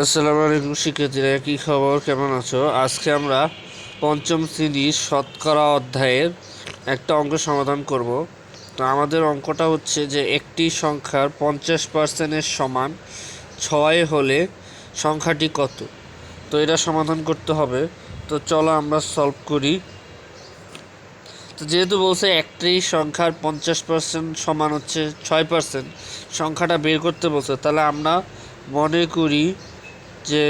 আসসালামু আলাইকুম শিক্ষার্থীরা, কী খবর, কেমন আছো? আজকে আমরা পঞ্চম শ্রেণীর শতকরা অধ্যায়ের একটা অঙ্ক সমাধান করব। তো আমাদের অঙ্কটা হচ্ছে যে একটি সংখ্যার 50%-এর সমান 6 হলে সংখ্যাটি কত। তো এটা সমাধান করতে হবে। তো চলো আমরা সলভ করি। তো যেহেতু বলছে একটি সংখ্যার 50% সমান হচ্ছে 6%, সংখ্যাটা বের করতে বলছে, তাহলে আমরা মনে করি যে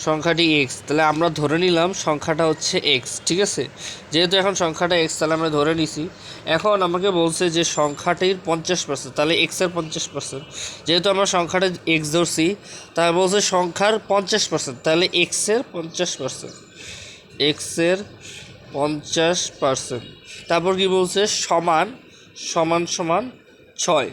সংখ্যাটি এক্স। তাহলে আমরা ধরে নিলাম সংখ্যাটা হচ্ছে এক্স, ঠিক আছে। যেহেতু এখন সংখ্যাটা এক্স, তাহলে আমরা ধরে নিছি। এখন আমাকে বলছে যে সংখ্যাটির 50%, তাহলে এক্সের 50%। যেহেতু আমরা সংখ্যাটা এক্স ধরছি, তাহলে বলছে সংখ্যার 50%, তাহলে এক্সের 50%, এক্সের 50%। তারপর কি বলছে, সমান সমান সমান 6,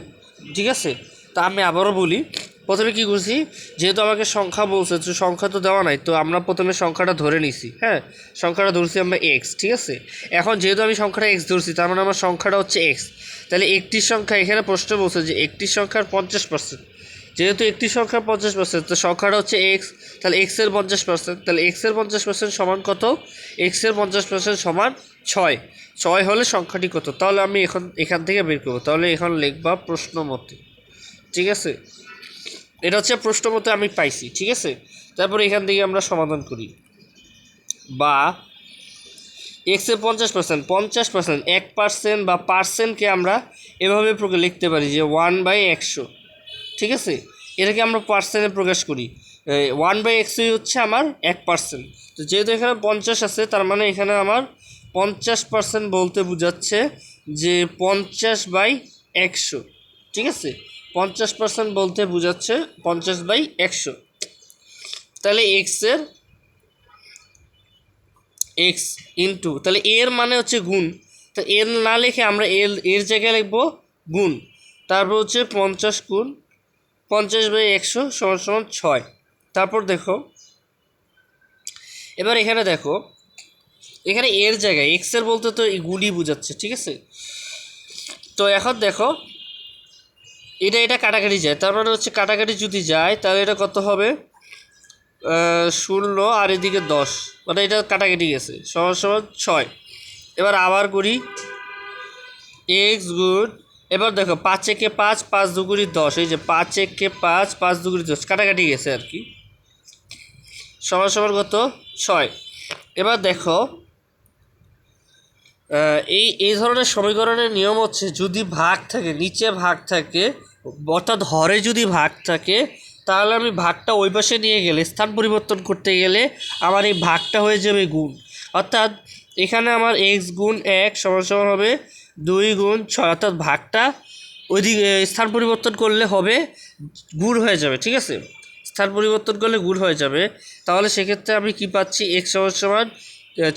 ঠিক আছে। তা আমি আবারও বলি, প্রথমে কি করছি, যেহেতু আমাকে সংখ্যা বলছে, তো সংখ্যা তো দেওয়া নাই, তো আমরা প্রথমে সংখ্যাটা ধরে নিছি। হ্যাঁ, সংখ্যাটা ধরছি আমরা এক্স, ঠিক আছে। এখন যেহেতু আমি সংখ্যাটা এক্স ধরছি, তার মানে আমার সংখ্যাটা হচ্ছে এক্স। তাহলে একটি সংখ্যা, এখানে প্রশ্ন বলছে যে একটি সংখ্যার 50%, যেহেতু একটি সংখ্যার 50%, তো সংখ্যাটা হচ্ছে এক্স, তাহলে এক্সের 50%, তাহলে এক্সের 50% সমান কত? এক্সের 50% সমান 6। 6 হলে সংখ্যাটি কত? তাহলে আমি এখান থেকে বের করবো। তাহলে এখন লিখবা প্রশ্ন মতে, ঠিক আছে। এটা হচ্ছে প্রশ্ন মতে আমি পাইছি, ঠিক আছে। তারপরে এখান থেকে আমরা সমাধান করি। বা এক্সের 50%, 1% বা পার্সেন্টকে আমরা এভাবে লিখতে পারি যে 1/100, ঠিক আছে। এটাকে আমরা পার্সেন্টে প্রকাশ করি। 1/100 হচ্ছে আমার 1%। তো যেহেতু এখানে 50 আছে, তার মানে এখানে আমার 50% বলতে বোঝাচ্ছে যে 50/100, ঠিক আছে। 50% বলতে বোঝাচ্ছে 50/100। তাহলে এক্স ইন্টু, তাহলে এর মানে হচ্ছে গুণ। তো এর না লিখে আমরা এর জায়গায় লিখবো গুণ। তারপর হচ্ছে 50 গুণ 50/100 সমান সমান 6। তারপর দেখো, এবার এখানে দেখো, এখানে এর জায়গায় এক্সের বলতে তো এই গুণই বোঝাচ্ছে, ঠিক আছে। তো এখন দেখো, এটা কাটাকাটি যায়, তার মানে হচ্ছে কাটাকাটি যদি যায়, তাহলে এটা কত হবে? 16 আর এদিকে 10, মানে এটা কাটাকাটি গেছে, সমান সমান 6। এবার আবার করি, এক্স গুণ, এবার দেখো 5 একে 5, 5 দুগুণি 10, এই যে 5 একে 5, 5 দুগুণি 10, কাটাকাটি গেছে আর কি, সমান সমান কত? 6। এবার দেখো, এই ধরনের সমীকরণের নিয়ম হচ্ছে, যদি ভাগ থাকে, নিচে ভাগ থাকে, অর্থাৎ হরে যদি ভাগ থাকে, তাহলে আমি ভাগটা ওই পাশে নিয়ে গেলে, স্থান পরিবর্তন করতে গেলে আমার এই ভাগটা হয়ে যাবে গুণ। অর্থাৎ এখানে আমার এক্স গুণ 1 সমান সমান হবে 2 গুণ 6, অর্থাৎ ভাগটা ওইদিকে স্থান পরিবর্তন করলে হবে গুণ হয়ে যাবে, ঠিক আছে। স্থান পরিবর্তন করলে গুণ হয়ে যাবে। তাহলে সেক্ষেত্রে আমি কি পাচ্ছি? এক্স সমান সমান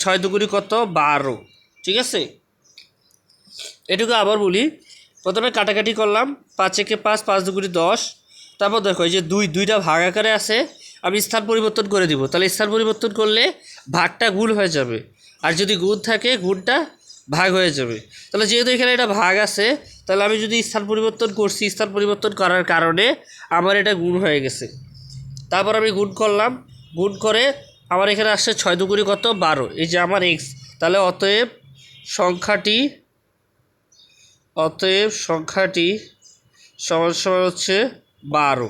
6 দুগুণি কত? 12, ঠিক আছে। এটুকু আবার বলি, প্রথমে কাটাকাটি করলাম, 5 একে 5, 5 দুগুণি 10। তারপর দেখো, এই যে দুইটা ভাগ আকারে আছে, আমি স্থান পরিবর্তন করে দিব। তাহলে স্থান পরিবর্তন করলে ভাগটা গুণ হয়ে যাবে, আর যদি গুণ থাকে গুণটা ভাগ হয়ে যাবে। তাহলে যেহেতু এখানে এটা ভাগ আছে, তাহলে আমি যদি স্থান পরিবর্তন করছি, স্থান পরিবর্তন করার কারণে আমার এটা গুণ হয়ে গেছে। তারপর আমি গুণ করলাম, গুণ করে আমার এখানে আসছে 6 দুগুণি কত? 12, এই যে আমার এক্স। তাহলে অতএব সংখ্যাটি সমান সমান হচ্ছে 12,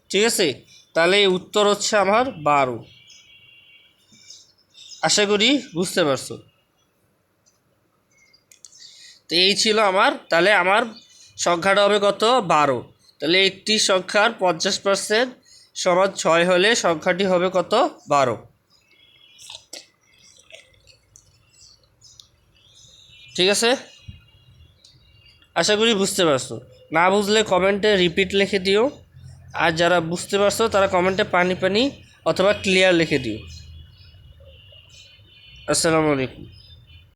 ঠিক আছে। তাহলে উত্তর হচ্ছে আমার 12। আশা করি বুঝতে পারছো। তো এই ছিল আমার, তাহলে আমার সংখ্যাটা হবে কত? 12। তাহলে একটি সংখ্যার 50% সমান 6 হলে সংখ্যাটি হবে কত? 12, ঠিক আছে। আশা করি বুঝতে পারছো। না বুঝলে কমেন্টে রিপিট লিখে দিও, আর যারা বুঝতে পারছো তারা কমেন্টে পানি পানি অথবা ক্লিয়ার লিখে দিও। আসসালামু আলাইকুম।